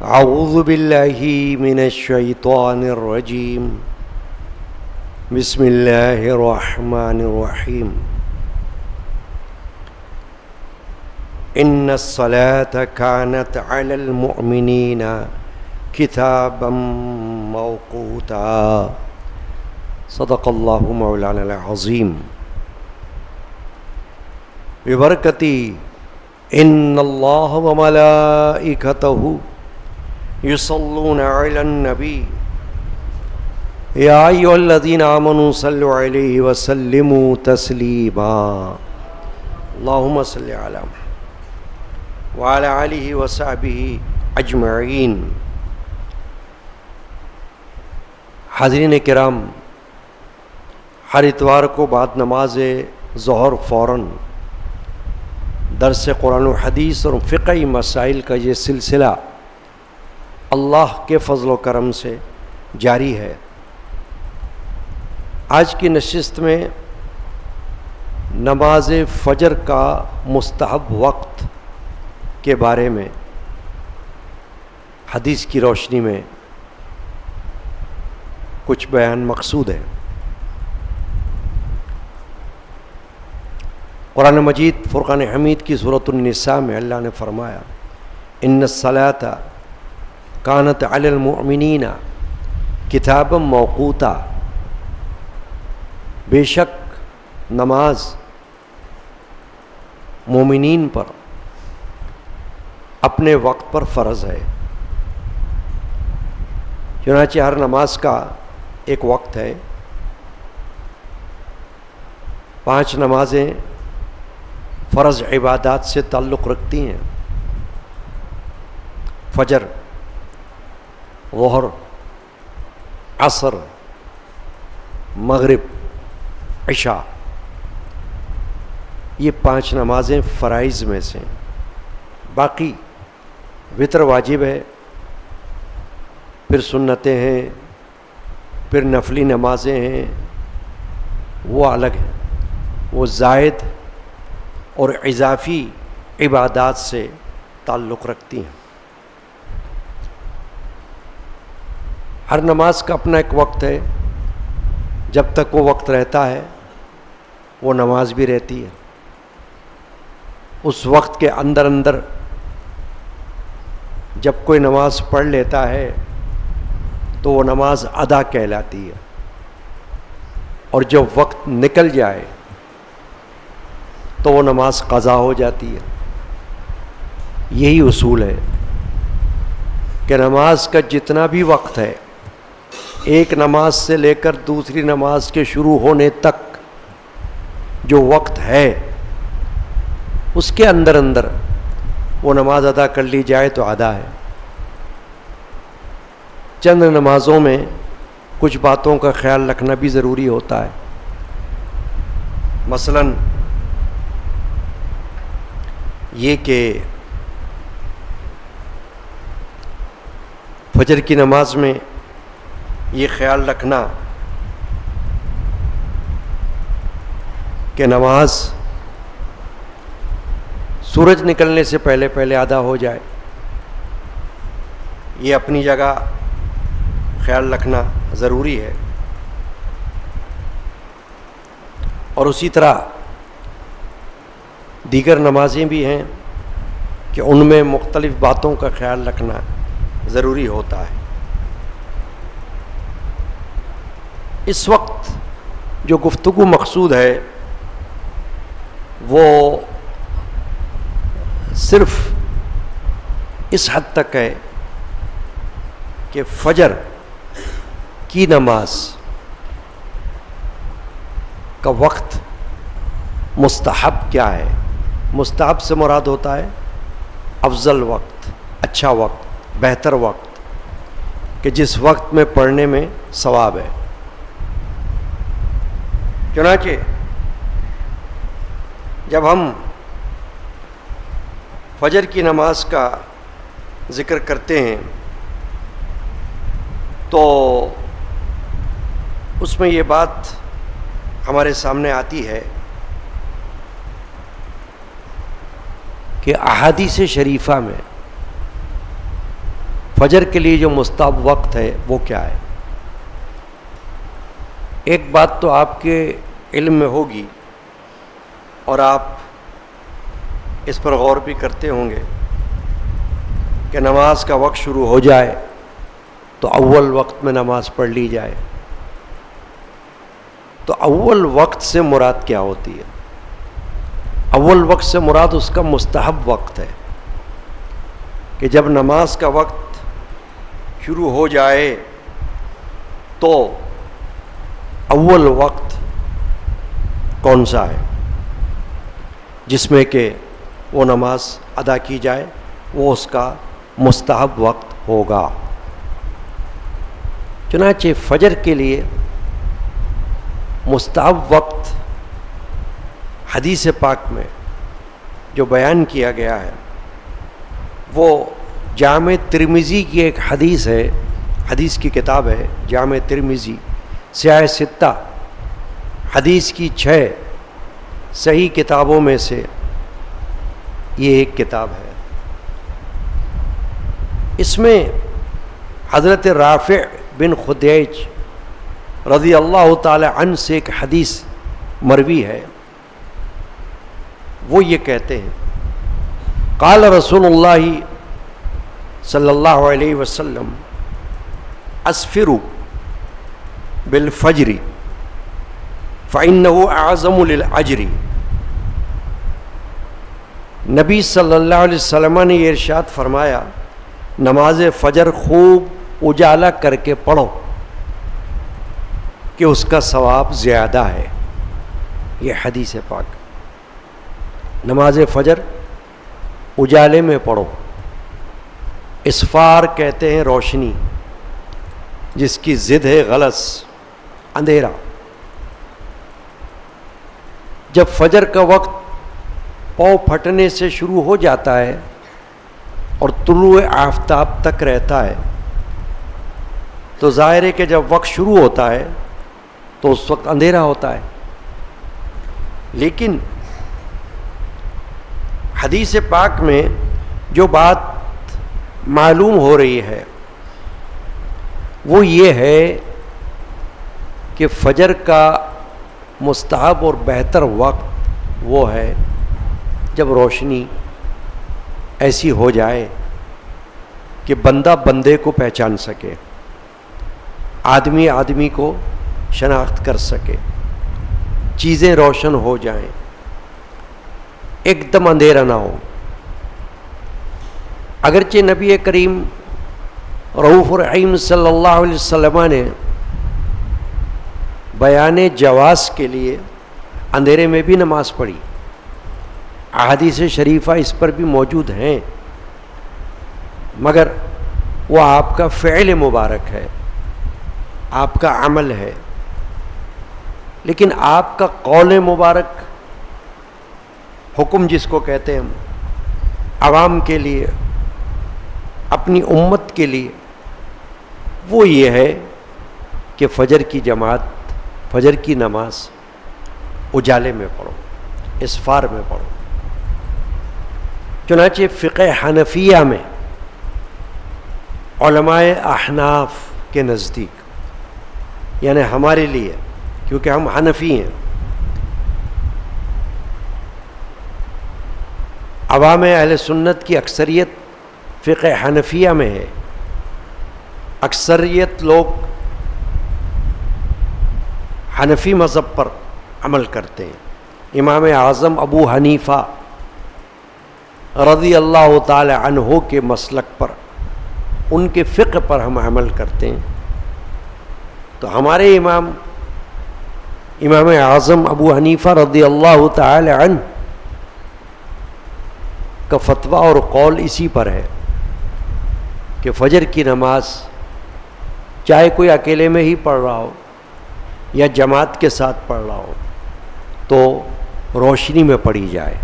اعوذ باللہ من الشیطان الرجیم بسم اللہ الرحمن الرحیم ان الصلاة كانت علی المؤمنین کتابا موقوتا صدق اللہ مولانا العظیم ببرکتی ان اللہ وملائکتہ یصلون علی النبی یا ایھا الذین آمنوا صلوا علیہ وسلموا تسلیما اللہم صل علی محمد وعلی آلہ وصحبہ اجمعین۔ حاضرین کرام، ہر اتوار کو بعد نماز ظہر فوراً درس قرآن و حدیث اور فقہی مسائل کا یہ سلسلہ اللہ کے فضل و کرم سے جاری ہے۔ آج کی نشست میں نماز فجر کا مستحب وقت کے بارے میں حدیث کی روشنی میں کچھ بیان مقصود ہے۔ قرآن مجید فرقان حمید کی سورۃ النساء میں اللہ نے فرمایا ان الصلاۃ کانت علی المؤمنین کتابا موقوتا، بے شک نماز مومنین پر اپنے وقت پر فرض ہے۔ چنانچہ ہر نماز کا ایک وقت ہے۔ 5 نمازیں فرض عبادات سے تعلق رکھتی ہیں: فجر، ظہر، عصر، مغرب، عشاء۔ یہ 5 نمازیں فرائض میں سے ہیں۔ باقی وتر واجب ہے، پھر سنتیں ہیں، پھر نفلی نمازیں ہیں، وہ الگ ہیں، وہ زائد اور اضافی عبادات سے تعلق رکھتی ہیں۔ ہر نماز کا اپنا ایک وقت ہے، جب تک وہ وقت رہتا ہے وہ نماز بھی رہتی ہے۔ اس وقت کے اندر جب کوئی نماز پڑھ لیتا ہے تو وہ نماز ادا کہلاتی ہے، اور جب وقت نکل جائے تو وہ نماز قضا ہو جاتی ہے۔ یہی اصول ہے کہ نماز کا جتنا بھی وقت ہے، ایک نماز سے لے کر دوسری نماز کے شروع ہونے تک جو وقت ہے، اس کے اندر وہ نماز ادا کر لی جائے تو ادا ہے۔ چند نمازوں میں کچھ باتوں کا خیال رکھنا بھی ضروری ہوتا ہے۔ مثلاً یہ کہ فجر کی نماز میں یہ خیال رکھنا کہ نماز سورج نکلنے سے پہلے ادا ہو جائے، یہ اپنی جگہ خیال رکھنا ضروری ہے۔ اور اسی طرح دیگر نمازیں بھی ہیں کہ ان میں مختلف باتوں کا خیال رکھنا ضروری ہوتا ہے۔ اس وقت جو گفتگو مقصود ہے وہ صرف اس حد تک ہے کہ فجر کی نماز کا وقت مستحب کیا ہے۔ مستحب سے مراد ہوتا ہے افضل وقت، اچھا وقت، بہتر وقت، کہ جس وقت میں پڑھنے میں ثواب ہے۔ چنانچہ جب ہم فجر کی نماز کا ذکر کرتے ہیں تو اس میں یہ بات ہمارے سامنے آتی ہے کہ احادیث شریفہ میں فجر کے لیے جو مستحب وقت ہے وہ کیا ہے؟ ایک بات تو آپ کے علم میں ہوگی اور آپ اس پر غور بھی کرتے ہوں گے کہ نماز کا وقت شروع ہو جائے تو اول وقت میں نماز پڑھ لی جائے. تو اول وقت سے مراد کیا ہوتی ہے؟ اول وقت سے مراد اس کا مستحب وقت ہے کہ جب نماز کا وقت شروع ہو جائے تو اول وقت کون سا ہے جس میں کہ وہ نماز ادا کی جائے، وہ اس کا مستحب وقت ہوگا. چنانچہ فجر کے لیے مستحب وقت حدیث پاک میں جو بیان کیا گیا ہے وہ جامع ترمذی کی ایک حدیث ہے، حدیث کی کتاب ہے جامع ترمذی، سیاہ ستہ حدیث کی 6 صحیح کتابوں میں سے یہ ایک کتاب ہے. اس میں حضرت رافع بن خدیج رضی اللہ تعالی عنہ سے ایک حدیث مروی ہے. وہ یہ کہتے ہیں قال رسول اللہ صلی اللہ علیہ وسلم اسفروا بالفجر فإنه اعظم للأجر. نبی صلی اللہ علیہ وسلم نے یہ ارشاد فرمایا نماز فجر خوب اجالا کر کے پڑھو کہ اس کا ثواب زیادہ ہے. یہ حدیث پاک. نماز فجر اجالے میں پڑھو. اسفار کہتے ہیں روشنی جس کی ضد ہے غلس، اندھیرا. جب فجر کا وقت پاؤں پھٹنے سے شروع ہو جاتا ہے اور طلوع آفتاب تک رہتا ہے تو ظاہر ہے کہ جب وقت شروع ہوتا ہے تو اس وقت اندھیرا ہوتا ہے. لیکن حدیث پاک میں جو بات معلوم ہو رہی ہے وہ یہ ہے کہ فجر کا مستحب اور بہتر وقت وہ ہے جب روشنی ایسی ہو جائے کہ بندہ بندے کو پہچان سکے، آدمی آدمی کو شناخت کر سکے، چیزیں روشن ہو جائیں، ایک دم اندھیرا نہ ہو. اگرچہ نبی کریم رؤوف الرحیم صلی اللہ علیہ وسلم نے بیان جواز کے لیے اندھیرے میں بھی نماز پڑھی، احادیث شریفہ اس پر بھی موجود ہیں، مگر وہ آپ کا فعل مبارک ہے، آپ کا عمل ہے. لیکن آپ کا قول مبارک، حکم جس کو کہتے ہیں ہم، عوام کے لیے، اپنی امت کے لیے، وہ یہ ہے کہ فجر کی جماعت، فجر کی نماز اجالے میں پڑھو، اسفار میں پڑھو. چنانچہ فقہ حنفیہ میں علماء احناف کے نزدیک، یعنی ہمارے لیے کیونکہ ہم حنفی ہیں، عوام اہل سنت کی اکثریت فقہ حنفیہ میں ہے، اکثریت لوگ حنفی مذہب پر عمل کرتے ہیں. امام اعظم ابو حنیفہ رضی اللہ تعالی عنہ کے مسلک پر، ان کے فقہ پر ہم عمل کرتے ہیں. تو ہمارے امام اعظم ابو حنیفہ رضی اللہ تعالی عنہ کا فتویٰ اور قول اسی پر ہے کہ فجر کی نماز چاہے کوئی اکیلے میں ہی پڑھ رہا ہو یا جماعت کے ساتھ پڑھ رہا ہو تو روشنی میں پڑھی جائے،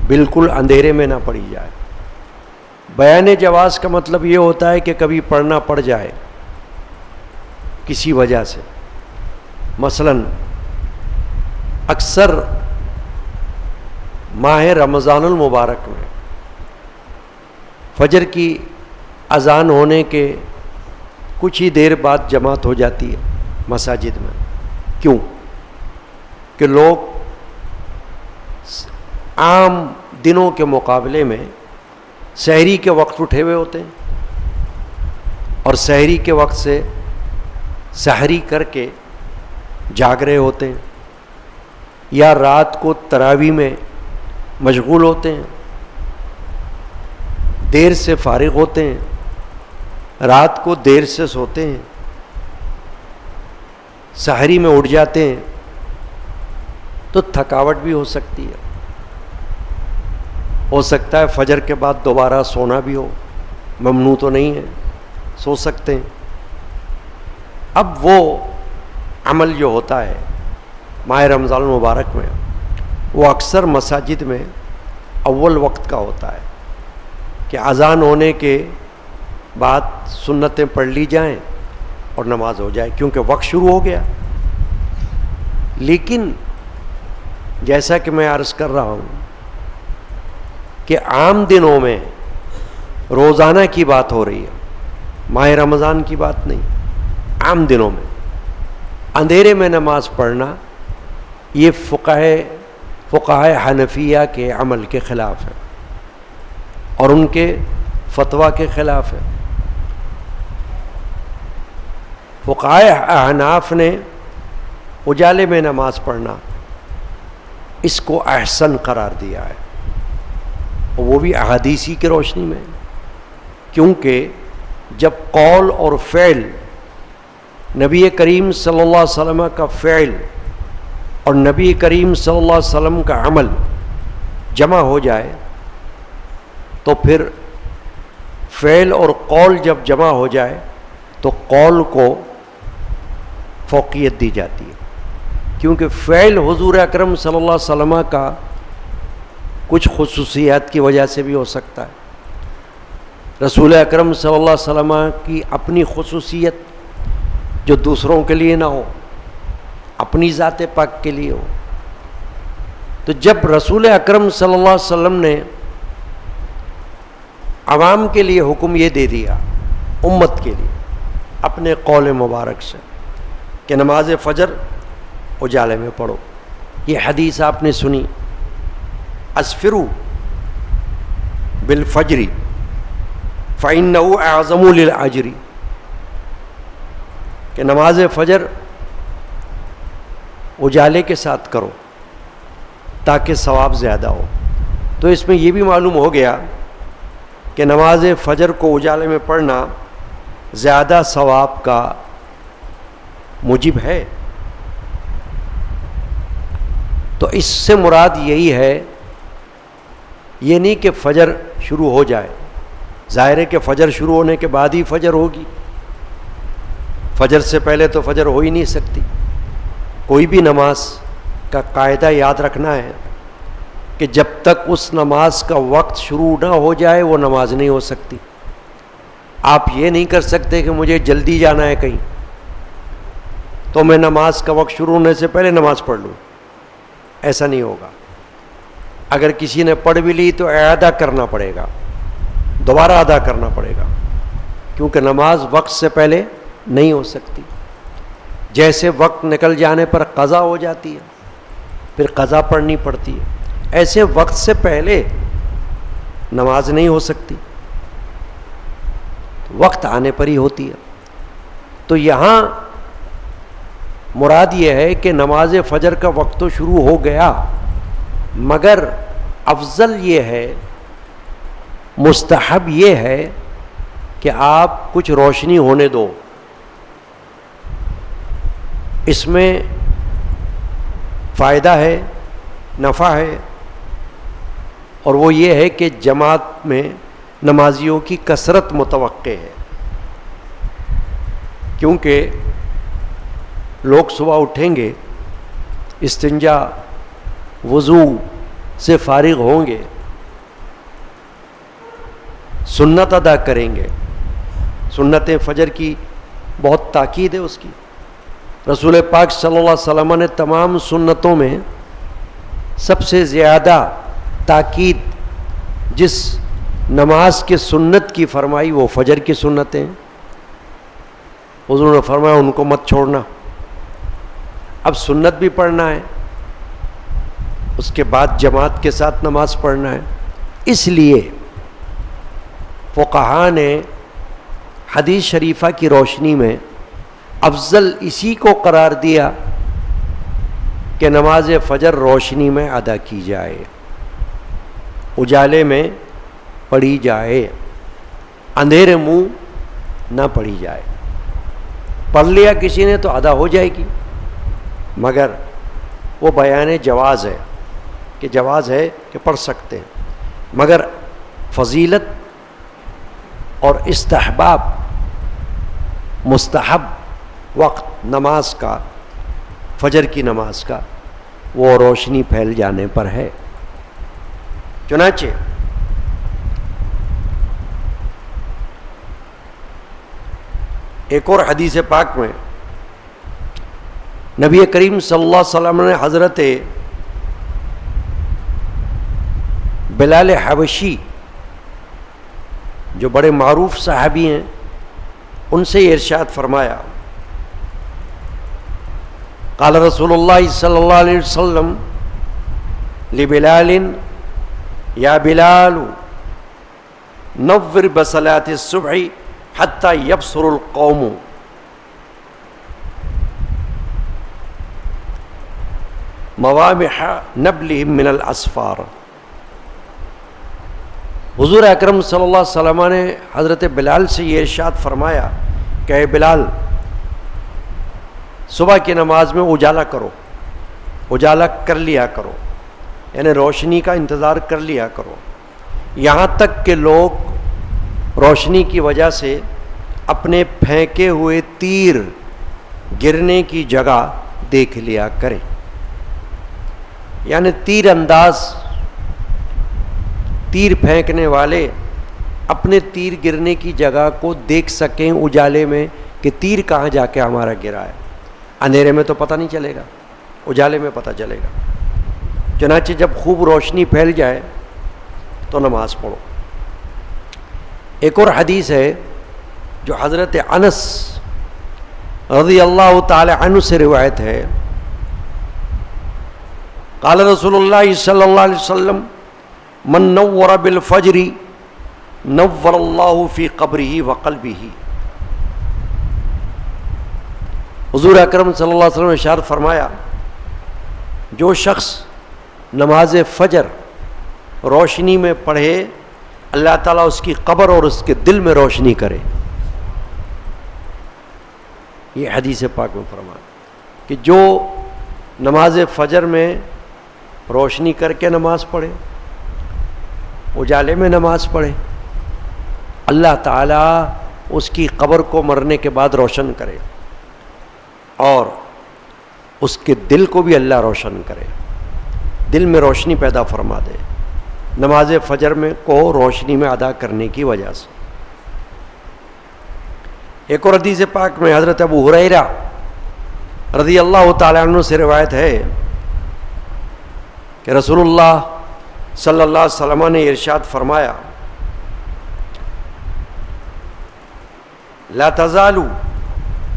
بالکل اندھیرے میں نہ پڑھی جائے. بیان جواز کا مطلب یہ ہوتا ہے کہ کبھی پڑھنا پڑ جائے کسی وجہ سے. مثلا اکثر ماہ رمضان المبارک میں فجر کی اذان ہونے کے کچھ ہی دیر بعد جماعت ہو جاتی ہے مساجد میں. کیوں؟ کہ لوگ عام دنوں کے مقابلے میں سحری کے وقت اٹھے ہوئے ہوتے ہیں اور سحری کے وقت سے سحری کر کے جاگ رہے ہوتے ہیں، یا رات کو تراویح میں مشغول ہوتے ہیں، دیر سے فارغ ہوتے ہیں، رات کو دیر سے سوتے ہیں، سحری میں اٹھ جاتے ہیں، تو تھکاوٹ بھی ہو سکتی ہے. ہو سکتا ہے فجر کے بعد دوبارہ سونا بھی ہو، ممنوع تو نہیں ہے، سو سکتے ہیں. اب وہ عمل جو ہوتا ہے ماہ رمضان المبارک میں، وہ اکثر مساجد میں اول وقت کا ہوتا ہے کہ اذان ہونے کے بعد سنتیں پڑھ لی جائیں اور نماز ہو جائے، کیونکہ وقت شروع ہو گیا. لیکن جیسا کہ میں عرض کر رہا ہوں کہ عام دنوں میں روزانہ کی بات ہو رہی ہے، ماہ رمضان کی بات نہیں. عام دنوں میں اندھیرے میں نماز پڑھنا یہ فقہائے حنفیہ کے عمل کے خلاف ہے اور ان کے فتویٰ کے خلاف ہے. فقہائے احناف نے اجالے میں نماز پڑھنا اس کو احسن قرار دیا ہے، اور وہ بھی احادیثی کی روشنی میں، کیونکہ جب قول اور فعل، نبی کریم صلی اللہ علیہ وسلم کا فعل اور نبی کریم صلی اللہ علیہ وسلم کا عمل جمع ہو جائے تو پھر فعل اور قول جب جمع ہو جائے تو قول کو فوقیت دی جاتی ہے، کیونکہ فعل حضور اکرم صلی اللہ علیہ وسلم کا کچھ خصوصیات کی وجہ سے بھی ہو سکتا ہے. رسول اکرم صلی اللہ علیہ وسلم کی اپنی خصوصیت جو دوسروں کے لیے نہ ہو، اپنی ذات پاک کے لیے ہو. تو جب رسول اکرم صلی اللہ علیہ وسلم نے عوام کے لیے حکم یہ دے دیا، امت کے لیے اپنے قول مبارک سے، کہ نماز فجر اجالے میں پڑھو. یہ حدیث آپ نے سنی، اسفروا بالفجر فإنه اعظم للأجر، کہ نماز فجر اجالے کے ساتھ کرو تاکہ ثواب زیادہ ہو. تو اس میں یہ بھی معلوم ہو گیا کہ نماز فجر کو اجالے میں پڑھنا زیادہ ثواب کا موجب ہے. تو اس سے مراد یہی ہے، یہ نہیں کہ فجر شروع ہو جائے. ظاہر ہے کہ فجر شروع ہونے کے بعد ہی فجر ہوگی، فجر سے پہلے تو فجر ہو ہی نہیں سکتی. کوئی بھی نماز کا قاعدہ یاد رکھنا ہے کہ جب تک اس نماز کا وقت شروع نہ ہو جائے وہ نماز نہیں ہو سکتی. آپ یہ نہیں کر سکتے کہ مجھے جلدی جانا ہے کہیں تو میں نماز کا وقت شروع ہونے سے پہلے نماز پڑھ لوں، ایسا نہیں ہوگا. اگر کسی نے پڑھ بھی لی تو اعادہ کرنا پڑے گا، دوبارہ ادا کرنا پڑے گا، کیونکہ نماز وقت سے پہلے نہیں ہو سکتی. جیسے وقت نکل جانے پر قضا ہو جاتی ہے، پھر قضا پڑھنی پڑتی ہے، ایسے وقت سے پہلے نماز نہیں ہو سکتی، وقت آنے پر ہی ہوتی ہے. تو یہاں مراد یہ ہے کہ نماز فجر کا وقت تو شروع ہو گیا، مگر افضل یہ ہے، مستحب یہ ہے کہ آپ کچھ روشنی ہونے دو. اس میں فائدہ ہے، نفع ہے، اور وہ یہ ہے کہ جماعت میں نمازیوں کی کثرت متوقع ہے، کیونکہ لوگ صبح اٹھیں گے، استنجا وضو سے فارغ ہوں گے، سنت ادا کریں گے. سنت فجر کی بہت تاکید ہے اس کی. رسول پاک صلی اللہ علیہ وسلم نے تمام سنتوں میں سب سے زیادہ تاکید جس نماز کی سنت کی فرمائی وہ فجر کی سنتیں، حضور نے فرمایا ان کو مت چھوڑنا. اب سنت بھی پڑھنا ہے، اس کے بعد جماعت کے ساتھ نماز پڑھنا ہے. اس لیے فقہا نے حدیث شریفہ کی روشنی میں افضل اسی کو قرار دیا کہ نماز فجر روشنی میں ادا کی جائے، اجالے میں پڑھی جائے، اندھیرے منہ نہ پڑھی جائے. پڑھ لیا کسی نے تو ادا ہو جائے گی، مگر وہ بیان جواز ہے کہ جواز ہے کہ پڑھ سکتے ہیں، مگر فضیلت اور استحباب مستحب وقت نماز کا، فجر کی نماز کا، وہ روشنی پھیل جانے پر ہے. چنانچہ ایک اور حدیث پاک میں نبی کریم صلی اللہ علیہ وسلم نے حضرت بلال حبشی جو بڑے معروف صحابی ہیں ان سے یہ ارشاد فرمایا، قال رسول اللہ صلی اللہ علیہ وسلم لبلال یا بلال نور بصلاة الصبح حتى يبصر القوم موامح نبلهم من الاسفار. حضور اکرم صلی اللہ علیہ وسلم نے حضرت بلال سے یہ ارشاد فرمایا کہ اے بلال، صبح کی نماز میں اجالا کرو، اجالا کر لیا کرو، یعنی روشنی کا انتظار کر لیا کرو، یہاں تک کہ لوگ روشنی کی وجہ سے اپنے پھینکے ہوئے تیر گرنے کی جگہ دیکھ لیا کریں. یعنی تیر انداز، تیر پھینکنے والے اپنے تیر گرنے کی جگہ کو دیکھ سکیں اجالے میں کہ تیر کہاں جا کے ہمارا گرا ہے. اندھیرے میں تو پتہ نہیں چلے گا، اجالے میں پتہ چلے گا. چنانچہ جب خوب روشنی پھیل جائے تو نماز پڑھو. ایک اور حدیث ہے جو حضرت انس رضی اللہ تعالی عنہ سے روایت ہے، قال رسول اللہ صلی اللہ علیہ وسلم من نور بالفجر نور اللہ فی قبرہ وقلبہ. حضور اکرم صلی اللہ علیہ وسلم نے ارشاد فرمایا، جو شخص نماز فجر روشنی میں پڑھے اللہ تعالیٰ اس کی قبر اور اس کے دل میں روشنی کرے. یہ حدیث پاک میں فرمایا کہ جو نماز فجر میں روشنی کر کے نماز پڑھے، اجالے میں نماز پڑھے، اللہ تعالیٰ اس کی قبر کو مرنے کے بعد روشن کرے اور اس کے دل کو بھی اللہ روشن کرے، دل میں روشنی پیدا فرما دے نماز فجر میں کو روشنی میں ادا کرنے کی وجہ سے. ایک اور حدیث پاک میں حضرت ابو ہریرہ رضی اللہ تعالیٰ عنہ سے روایت ہے کہ رسول اللہ صلی اللہ علیہ وسلم نے ارشاد فرمایا، لا تزال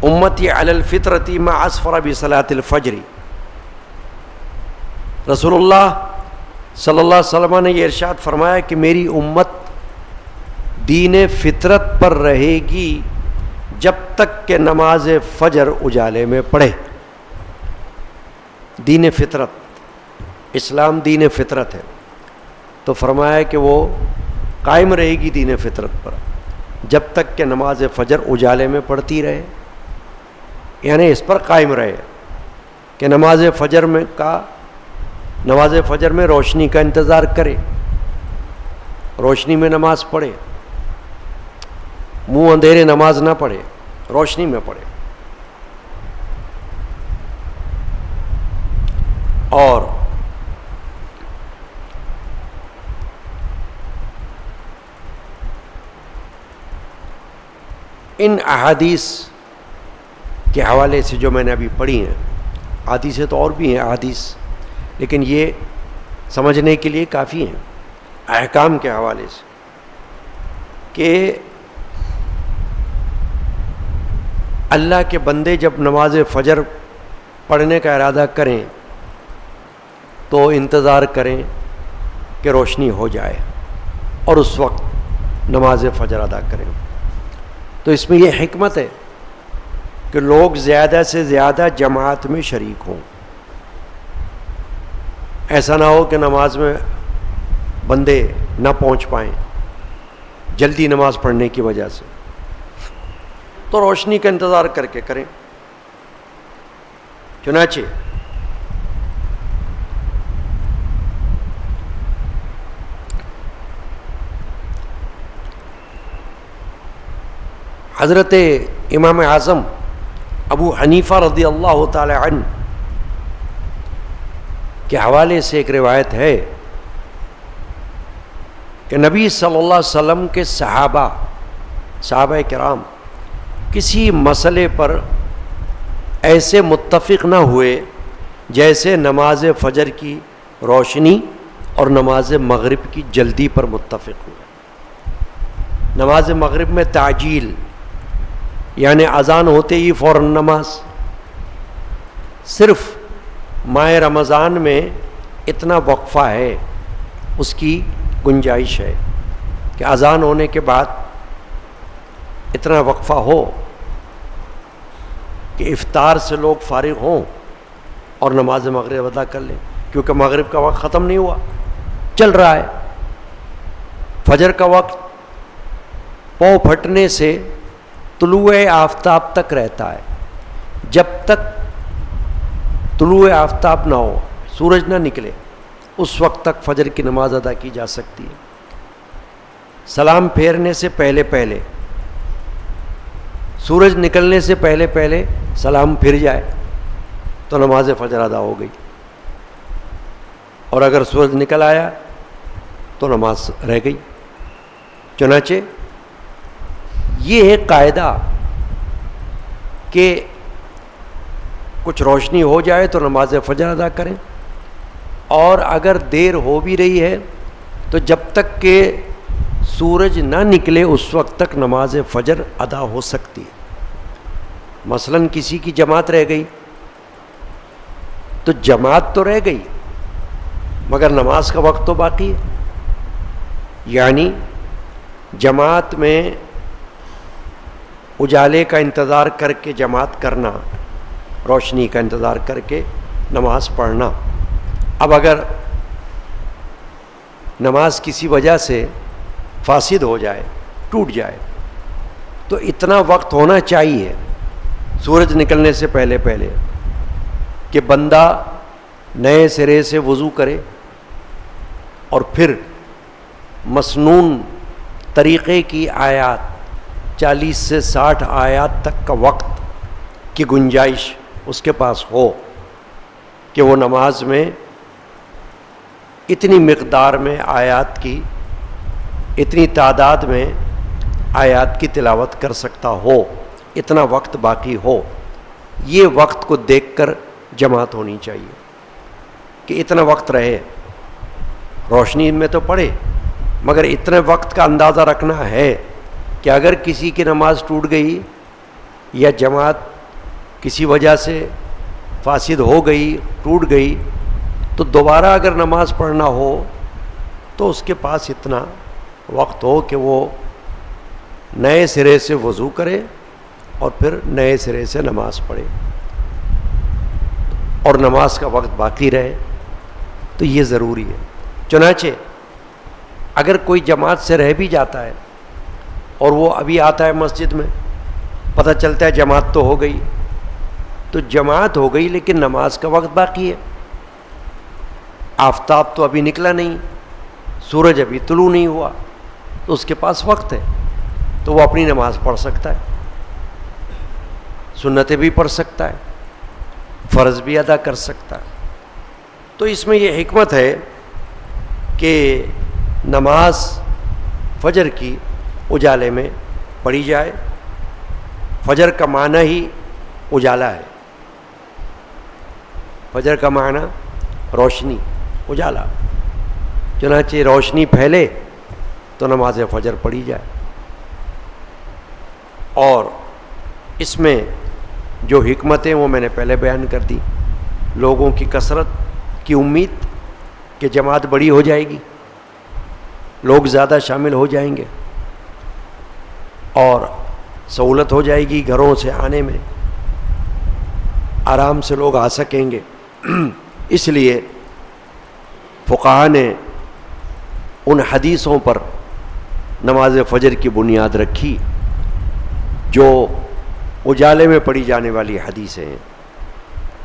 امتی علی الفطرۃ ما اسفر بصلاۃ الفجر. رسول اللہ صلی اللہ علیہ وسلم نے یہ ارشاد فرمایا کہ میری امت دین فطرت پر رہے گی جب تک کہ نماز فجر اجالے میں پڑھے. دین فطرت، اسلام دین فطرت ہے، تو فرمایا کہ وہ قائم رہے گی دین فطرت پر جب تک کہ نماز فجر اجالے میں پڑھتی رہے. یعنی اس پر قائم رہے کہ نماز فجر میں روشنی کا انتظار کرے، روشنی میں نماز پڑھے، منہ اندھیرے نماز نہ پڑھے، روشنی میں پڑھے. اور ان احادیث کے حوالے سے جو میں نے ابھی پڑھی ہیں، حدیثیں تو اور بھی ہیں احادیث، لیکن یہ سمجھنے کے لیے کافی ہیں احکام کے حوالے سے. کہ اللہ کے بندے جب نماز فجر پڑھنے کا ارادہ کریں تو انتظار کریں کہ روشنی ہو جائے اور اس وقت نماز فجر ادا کریں. تو اس میں یہ حکمت ہے کہ لوگ زیادہ سے زیادہ جماعت میں شریک ہوں. ایسا نہ ہو کہ نماز میں بندے نہ پہنچ پائیں جلدی نماز پڑھنے کی وجہ سے. تو روشنی کا انتظار کر کے کریں. چنانچہ حضرت امام اعظم ابو حنیفہ رضی اللہ تعالی عنہ کے حوالے سے ایک روایت ہے کہ نبی صلی اللہ علیہ وسلم کے صحابہ کرام کسی مسئلے پر ایسے متفق نہ ہوئے جیسے نماز فجر کی روشنی اور نماز مغرب کی جلدی پر متفق ہوئے. نماز مغرب میں تعجیل یعنی اذان ہوتے ہی فوراً نماز. صرف ماہ رمضان میں اتنا وقفہ ہے، اس کی گنجائش ہے کہ اذان ہونے کے بعد اتنا وقفہ ہو کہ افطار سے لوگ فارغ ہوں اور نماز مغرب ادا کر لیں، کیونکہ مغرب کا وقت ختم نہیں ہوا، چل رہا ہے. فجر کا وقت پاؤں پھٹنے سے طلوع آفتاب تک رہتا ہے. جب تک طلوع آفتاب نہ ہو، سورج نہ نکلے، اس وقت تک فجر کی نماز ادا کی جا سکتی ہے. سلام پھیرنے سے پہلے پہلے، سورج نکلنے سے پہلے پہلے سلام پھر جائے تو نماز فجر ادا ہو گئی، اور اگر سورج نکل آیا تو نماز رہ گئی. چنانچہ یہ ہے قاعدہ کہ کچھ روشنی ہو جائے تو نماز فجر ادا کریں، اور اگر دیر ہو بھی رہی ہے تو جب تک کہ سورج نہ نکلے اس وقت تک نماز فجر ادا ہو سکتی ہے. مثلا کسی کی جماعت رہ گئی تو جماعت تو رہ گئی مگر نماز کا وقت تو باقی ہے. یعنی جماعت میں اجالے کا انتظار کر کے جماعت کرنا، روشنی کا انتظار کر کے نماز پڑھنا. اب اگر نماز کسی وجہ سے فاسد ہو جائے، ٹوٹ جائے، تو اتنا وقت ہونا چاہیے سورج نکلنے سے پہلے پہلے کہ بندہ نئے سرے سے وضو کرے اور پھر مسنون طریقے کی آیات 40 سے 60 آیات تک کا وقت کی گنجائش اس کے پاس ہو کہ وہ نماز میں اتنی مقدار میں آیات کی، اتنی تعداد میں آیات کی تلاوت کر سکتا ہو، اتنا وقت باقی ہو. یہ وقت کو دیکھ کر جماعت ہونی چاہیے کہ اتنا وقت رہے. روشنی میں تو پڑھے مگر اتنے وقت کا اندازہ رکھنا ہے کہ اگر کسی کی نماز ٹوٹ گئی یا جماعت کسی وجہ سے فاسد ہو گئی، ٹوٹ گئی، تو دوبارہ اگر نماز پڑھنا ہو تو اس کے پاس اتنا وقت ہو کہ وہ نئے سرے سے وضو کرے اور پھر نئے سرے سے نماز پڑھے اور نماز کا وقت باقی رہے. تو یہ ضروری ہے. چنانچہ اگر کوئی جماعت سے رہ بھی جاتا ہے اور وہ ابھی آتا ہے مسجد میں، پتہ چلتا ہے جماعت تو ہو گئی، تو جماعت ہو گئی لیکن نماز کا وقت باقی ہے. آفتاب تو ابھی نکلا نہیں، سورج ابھی طلوع نہیں ہوا، تو اس کے پاس وقت ہے، تو وہ اپنی نماز پڑھ سکتا ہے، سنتیں بھی پڑھ سکتا ہے، فرض بھی ادا کر سکتا ہے. تو اس میں یہ حکمت ہے کہ نماز فجر کی اجالے میں پڑھی جائے. فجر کا معنی ہی اجالا ہے، فجر کا معنی روشنی، اجالا. چنانچہ روشنی پھیلے تو نماز فجر پڑھی جائے. اور اس میں جو حکمتیں وہ میں نے پہلے بیان کر دی. لوگوں کی کثرت کی امید کہ جماعت بڑی ہو جائے گی، لوگ زیادہ شامل ہو جائیں گے اور سہولت ہو جائے گی گھروں سے آنے میں، آرام سے لوگ آ سکیں گے. اس لیے فقہاء نے ان حدیثوں پر نماز فجر کی بنیاد رکھی جو اجالے میں پڑھی جانے والی حدیثیں ہیں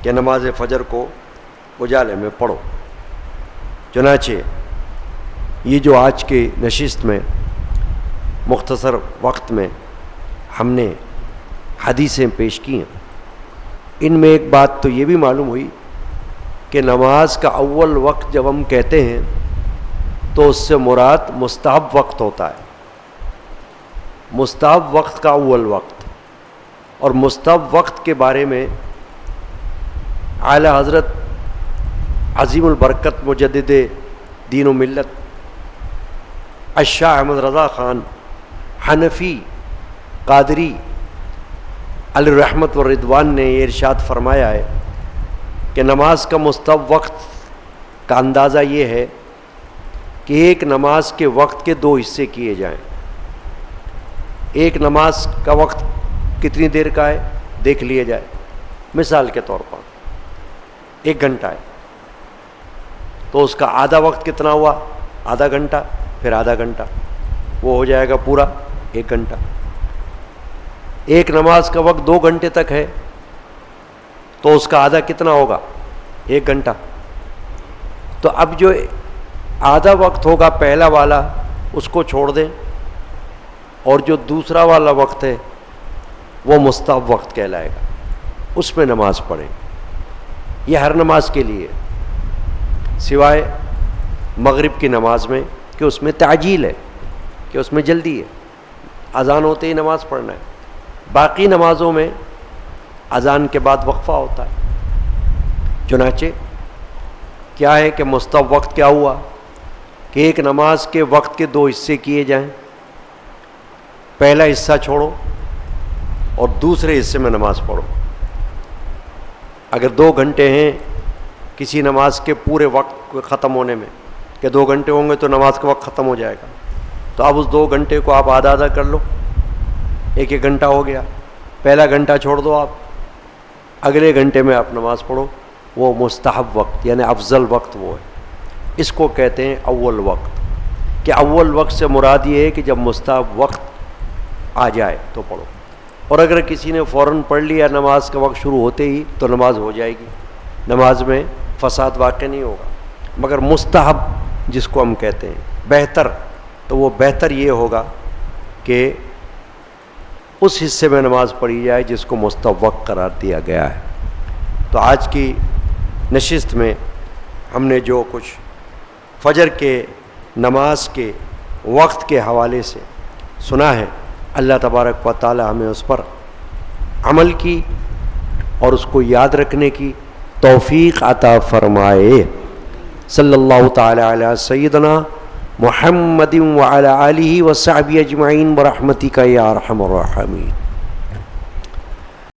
کہ نماز فجر کو اجالے میں پڑھو. چنانچہ یہ جو آج کے نشست میں مختصر وقت میں ہم نے حدیثیں پیش کی ہیں، ان میں ایک بات تو یہ بھی معلوم ہوئی کہ نماز کا اول وقت جب ہم کہتے ہیں تو اس سے مراد مستحب وقت ہوتا ہے. مستحب وقت کا اول وقت، اور مستحب وقت کے بارے میں اعلی حضرت عظیم البرکت مجدد دین و ملت الشاہ احمد رضا خان حنفی قادری علیہ الرحمت والرضوان نے یہ ارشاد فرمایا ہے کہ نماز کا مستحب وقت کا اندازہ یہ ہے کہ ایک نماز کے وقت کے دو حصے کیے جائیں. ایک نماز کا وقت کتنی دیر کا ہے دیکھ لیا جائے. مثال کے طور پر 1 گھنٹہ ہے تو اس کا آدھا وقت کتنا ہوا؟ آدھا گھنٹہ، پھر آدھا گھنٹہ، وہ ہو جائے گا پورا 1 گھنٹہ. ایک نماز کا وقت 2 گھنٹے تک ہے تو اس کا آدھا کتنا ہوگا؟ 1 گھنٹہ. تو اب جو آدھا وقت ہوگا پہلا والا اس کو چھوڑ دیں، اور جو دوسرا والا وقت ہے وہ مستحب وقت کہلائے گا، اس میں نماز پڑھیں. یہ ہر نماز کے لیے سوائے مغرب کی نماز میں کہ اس میں تعجیل ہے، کہ اس میں جلدی ہے، اذان ہوتے ہی نماز پڑھنا ہے. باقی نمازوں میں اذان کے بعد وقفہ ہوتا ہے. چنانچہ کیا ہے کہ مستحب وقت کیا ہوا کہ ایک نماز کے وقت کے 2 حصے کیے جائیں. پہلا حصہ چھوڑو اور دوسرے حصے میں نماز پڑھو. اگر 2 گھنٹے ہیں کسی نماز کے پورے وقت ختم ہونے میں کہ 2 گھنٹے ہوں گے تو نماز کا وقت ختم ہو جائے گا، تو اب اس 2 گھنٹے کو آپ آدھا آدھا کر لو، 1 گھنٹہ ہو گیا. پہلا گھنٹہ چھوڑ دو، آپ اگلے گھنٹے میں آپ نماز پڑھو. وہ مستحب وقت یعنی افضل وقت وہ ہے. اس کو کہتے ہیں اول وقت. کہ اول وقت سے مراد یہ ہے کہ جب مستحب وقت آ جائے تو پڑھو. اور اگر کسی نے فوراً پڑھ لیا نماز کا وقت شروع ہوتے ہی تو نماز ہو جائے گی، نماز میں فساد واقع نہیں ہوگا. مگر مستحب جس کو ہم کہتے ہیں بہتر، تو وہ بہتر یہ ہوگا کہ اس حصے میں نماز پڑھی جائے جس کو مستحب وقت قرار دیا گیا ہے. تو آج کی نشست میں ہم نے جو کچھ فجر کے نماز کے وقت کے حوالے سے سنا ہے، اللہ تبارک و تعالی ہمیں اس پر عمل کی اور اس کو یاد رکھنے کی توفیق عطا فرمائے. صلی اللہ تعالی علی سیدنا محمد وعلی آلہ وصحبہ اجمعین برحمتک یا ارحم الراحمین.